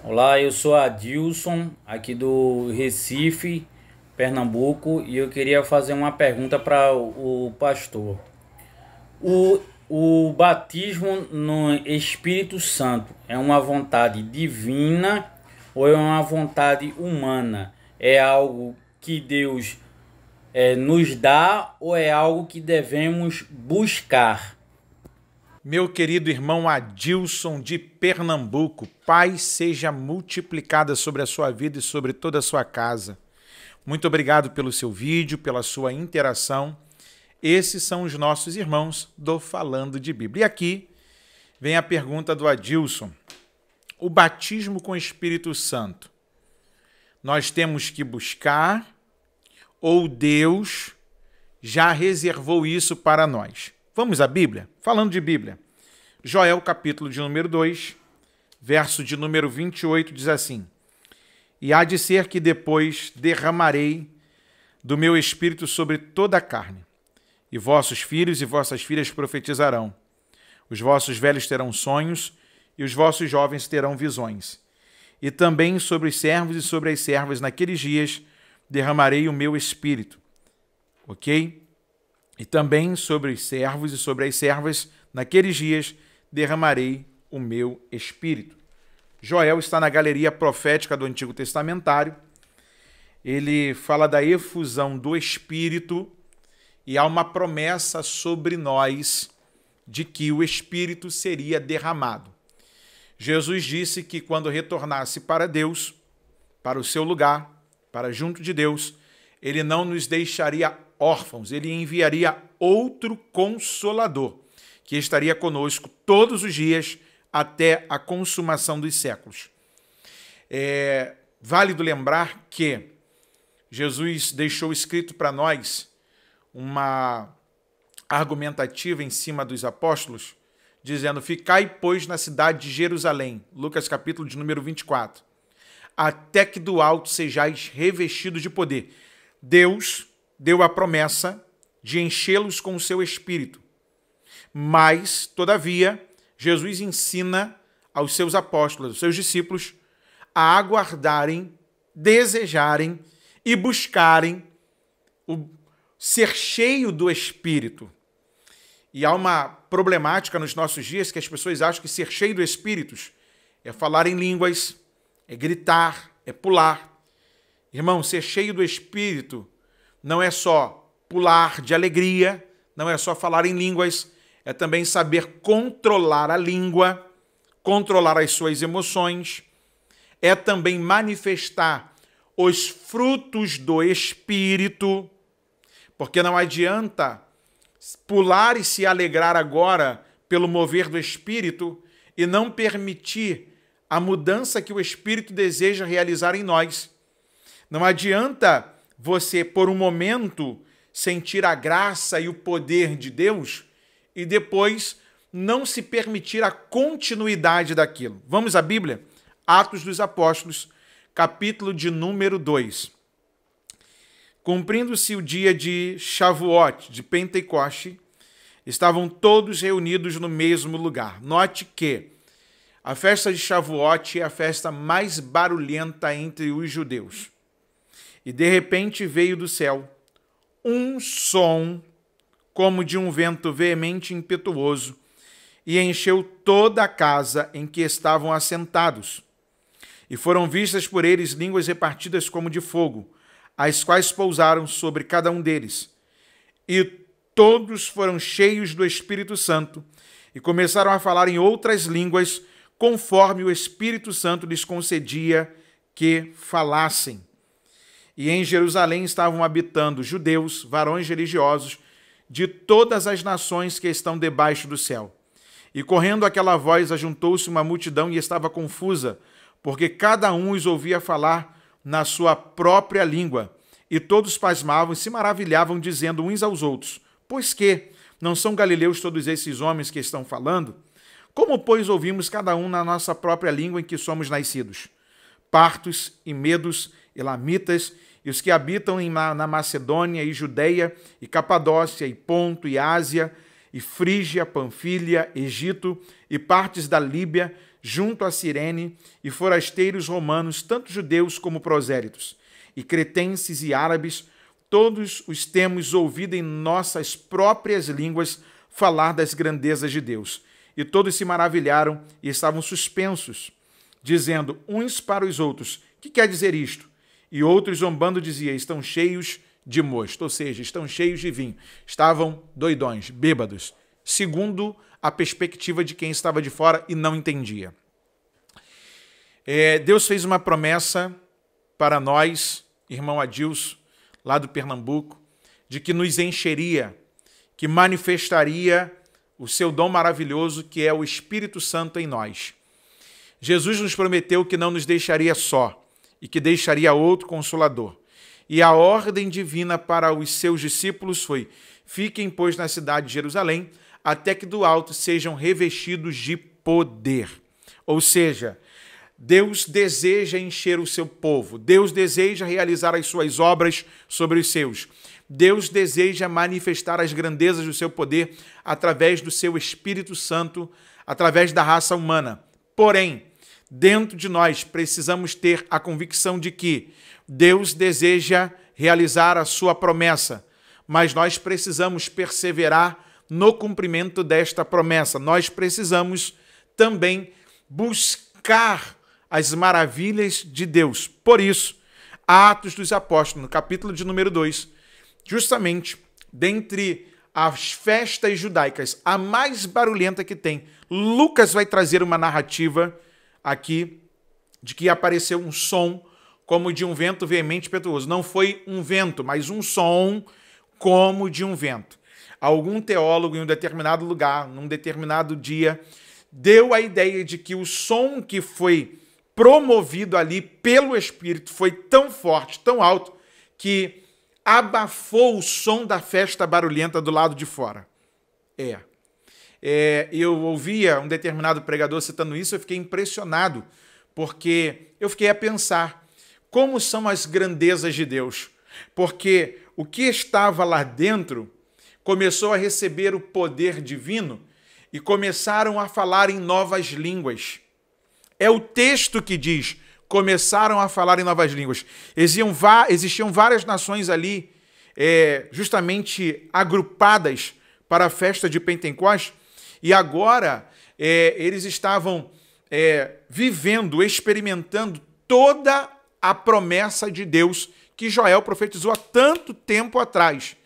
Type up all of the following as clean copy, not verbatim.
Olá, eu sou Adilson, aqui do Recife, Pernambuco, e eu queria fazer uma pergunta para o pastor. O batismo no Espírito Santo é uma vontade divina ou é uma vontade humana? É algo que Deus nos dá ou é algo que devemos buscar? Meu querido irmão Adilson de Pernambuco, paz seja multiplicada sobre a sua vida e sobre toda a sua casa. Muito obrigado pelo seu vídeo, pela sua interação. Esses são os nossos irmãos do Falando de Bíblia. E aqui vem a pergunta do Adilson. O batismo com o Espírito Santo, nós temos que buscar ou Deus já reservou isso para nós? Vamos à Bíblia? Falando de Bíblia, Joel, capítulo de número 2, verso de número 28, diz assim: E há de ser que depois derramarei do meu espírito sobre toda a carne, e vossos filhos e vossas filhas profetizarão, os vossos velhos terão sonhos, e os vossos jovens terão visões. E também sobre os servos e sobre as servas naqueles dias derramarei o meu espírito. Ok? E também sobre os servos e sobre as servas, naqueles dias, derramarei o meu espírito. Joel está na galeria profética do Antigo Testamentário. Ele fala da efusão do Espírito e há uma promessa sobre nós de que o Espírito seria derramado. Jesus disse que quando retornasse para Deus, para o seu lugar, para junto de Deus, ele não nos deixaria órfãos, ele enviaria outro Consolador, que estaria conosco todos os dias até a consumação dos séculos. É válido lembrar que Jesus deixou escrito para nós uma argumentativa em cima dos apóstolos, dizendo: Ficai, pois, na cidade de Jerusalém, Lucas capítulo de número 24, até que do alto sejais revestidos de poder. Deus deu a promessa de enchê-los com o seu Espírito. Mas, todavia, Jesus ensina aos seus apóstolos, aos seus discípulos, a aguardarem, desejarem e buscarem o ser cheio do Espírito. E há uma problemática nos nossos dias que as pessoas acham que ser cheio do Espírito é falar em línguas, é gritar, é pular. Irmão, ser cheio do Espírito não é só pular de alegria, não é só falar em línguas, é também saber controlar a língua, controlar as suas emoções, é também manifestar os frutos do Espírito, porque não adianta pular e se alegrar agora pelo mover do Espírito e não permitir a mudança que o Espírito deseja realizar em nós. Não adianta você, por um momento, sentir a graça e o poder de Deus e depois não se permitir a continuidade daquilo. Vamos à Bíblia? Atos dos Apóstolos, capítulo de número 2. Cumprindo-se o dia de Shavuot, de Pentecoste, estavam todos reunidos no mesmo lugar. Note que a festa de Shavuot é a festa mais barulhenta entre os judeus. E de repente veio do céu um som como de um vento veemente e impetuoso e encheu toda a casa em que estavam assentados. E foram vistas por eles línguas repartidas como de fogo, as quais pousaram sobre cada um deles. E todos foram cheios do Espírito Santo e começaram a falar em outras línguas, conforme o Espírito Santo lhes concedia que falassem. E em Jerusalém estavam habitando judeus, varões religiosos, de todas as nações que estão debaixo do céu. E correndo aquela voz, ajuntou-se uma multidão e estava confusa, porque cada um os ouvia falar na sua própria língua. E todos pasmavam e se maravilhavam, dizendo uns aos outros: Pois que? Não são galileus todos esses homens que estão falando? Como, pois, ouvimos cada um na nossa própria língua em que somos nascidos? Partos e medos, elamitas, e os que habitam na Macedônia e Judeia, e Capadócia, e Ponto, e Ásia, e Frígia, Panfilha, Egito, e partes da Líbia, junto a Cirene, e forasteiros romanos, tanto judeus como prosélitos, e cretenses e árabes, todos os temos ouvido em nossas próprias línguas falar das grandezas de Deus. E todos se maravilharam e estavam suspensos, dizendo uns para os outros: que quer dizer isto? E outros, zombando, diziam: estão cheios de mosto, ou seja, estão cheios de vinho. Estavam doidões, bêbados, segundo a perspectiva de quem estava de fora e não entendia. Deus fez uma promessa para nós, irmão Adilson, lá do Pernambuco, de que nos encheria, que manifestaria o seu dom maravilhoso, que é o Espírito Santo em nós. Jesus nos prometeu que não nos deixaria só e que deixaria outro Consolador. E a ordem divina para os seus discípulos foi: fiquem, pois, na cidade de Jerusalém, até que do alto sejam revestidos de poder. Ou seja, Deus deseja encher o seu povo, Deus deseja realizar as suas obras sobre os seus. Deus deseja manifestar as grandezas do seu poder através do seu Espírito Santo, através da raça humana. Porém, dentro de nós precisamos ter a convicção de que Deus deseja realizar a sua promessa, mas nós precisamos perseverar no cumprimento desta promessa. Nós precisamos também buscar as maravilhas de Deus. Por isso, Atos dos Apóstolos, no capítulo de número 2, justamente dentre as festas judaicas, a mais barulhenta que tem, Lucas vai trazer uma narrativa aqui de que apareceu um som como de um vento veemente e impetuoso. Não foi um vento, mas um som como de um vento. Algum teólogo em um determinado lugar, num determinado dia, deu a ideia de que o som que foi promovido ali pelo Espírito foi tão forte, tão alto, que abafou o som da festa barulhenta do lado de fora. Eu ouvia um determinado pregador citando isso, eu fiquei impressionado, porque eu fiquei a pensar como são as grandezas de Deus. Porque o que estava lá dentro começou a receber o poder divino e começaram a falar em novas línguas. É o texto que diz: começaram a falar em novas línguas. Existiam várias nações ali, justamente agrupadas para a festa de Pentecostes, e agora eles estavam vivendo, experimentando toda a promessa de Deus que Joel profetizou há tanto tempo atrás.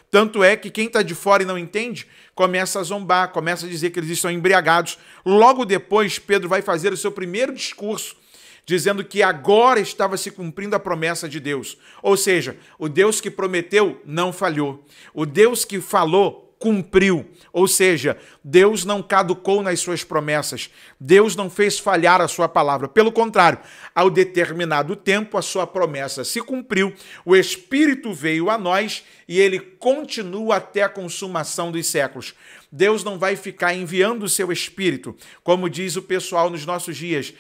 Tanto é que quem está de fora e não entende, começa a zombar, começa a dizer que eles estão embriagados. Logo depois, Pedro vai fazer o seu primeiro discurso, dizendo que agora estava se cumprindo a promessa de Deus. Ou seja, o Deus que prometeu não falhou. O Deus que falou cumpriu. Ou seja, Deus não caducou nas suas promessas. Deus não fez falhar a sua palavra. Pelo contrário, ao determinado tempo, a sua promessa se cumpriu, o Espírito veio a nós e ele continua até a consumação dos séculos. Deus não vai ficar enviando o seu Espírito, como diz o pessoal nos nossos dias.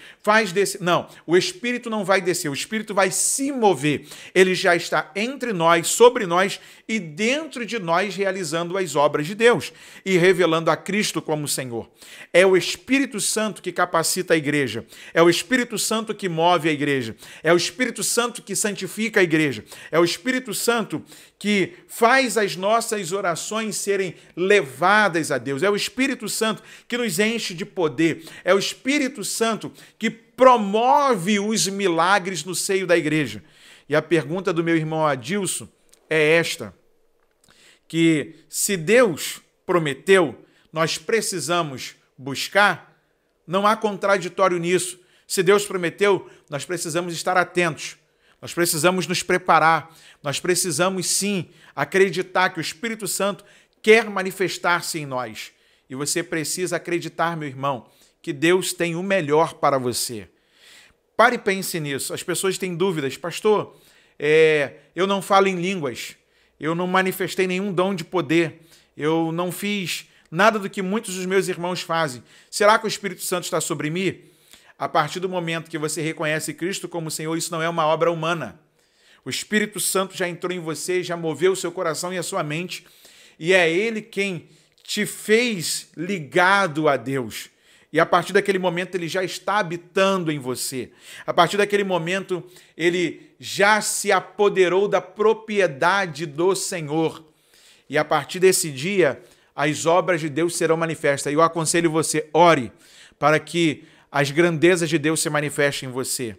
Não, o Espírito não vai descer, o Espírito vai se mover. Ele já está entre nós, sobre nós e dentro de nós, realizando as obras de Deus e revelando a Cristo como Senhor. É o Espírito Santo que capacita a igreja, é o Espírito Santo que move a igreja, é o Espírito Santo que santifica a igreja, é o Espírito Santo que faz as nossas orações serem levadas a Deus. É o Espírito Santo que nos enche de poder. É o Espírito Santo que promove os milagres no seio da igreja. E a pergunta do meu irmão Adilson é esta, que se Deus prometeu, nós precisamos buscar, não há contraditório nisso. Se Deus prometeu, nós precisamos estar atentos. Nós precisamos nos preparar, nós precisamos sim acreditar que o Espírito Santo quer manifestar-se em nós. E você precisa acreditar, meu irmão, que Deus tem o melhor para você. Pare e pense nisso. As pessoas têm dúvidas. Pastor, eu não falo em línguas, eu não manifestei nenhum dom de poder, eu não fiz nada do que muitos dos meus irmãos fazem. Será que o Espírito Santo está sobre mim? A partir do momento que você reconhece Cristo como Senhor, isso não é uma obra humana. O Espírito Santo já entrou em você, já moveu o seu coração e a sua mente, e é Ele quem te fez ligado a Deus. E a partir daquele momento ele já está habitando em você. A partir daquele momento ele já se apoderou da propriedade do Senhor. E a partir desse dia as obras de Deus serão manifestas. E eu aconselho você, ore para que as grandezas de Deus se manifestem em você.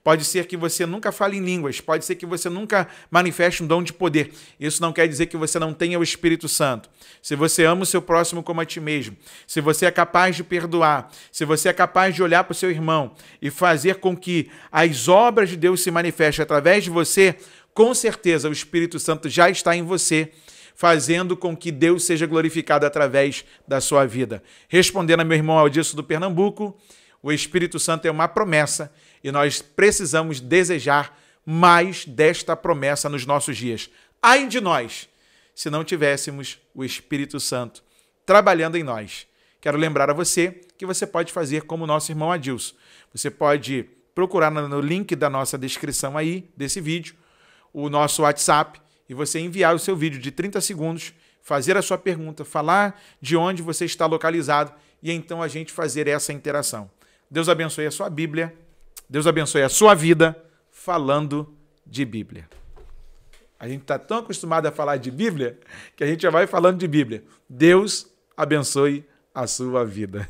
Pode ser que você nunca fale em línguas, pode ser que você nunca manifeste um dom de poder. Isso não quer dizer que você não tenha o Espírito Santo. Se você ama o seu próximo como a ti mesmo, se você é capaz de perdoar, se você é capaz de olhar para o seu irmão e fazer com que as obras de Deus se manifestem através de você, com certeza o Espírito Santo já está em você, fazendo com que Deus seja glorificado através da sua vida. Respondendo a meu irmão Adilson do Pernambuco, o Espírito Santo é uma promessa e nós precisamos desejar mais desta promessa nos nossos dias. Ai de nós, se não tivéssemos o Espírito Santo trabalhando em nós. Quero lembrar a você que você pode fazer como o nosso irmão Adilson. Você pode procurar no link da nossa descrição aí, desse vídeo, o nosso WhatsApp, e você enviar o seu vídeo de 30 segundos, fazer a sua pergunta, falar de onde você está localizado e então a gente fazer essa interação. Deus abençoe a sua Bíblia, Deus abençoe a sua vida, falando de Bíblia. A gente está tão acostumado a falar de Bíblia que a gente já vai falando de Bíblia. Deus abençoe a sua vida.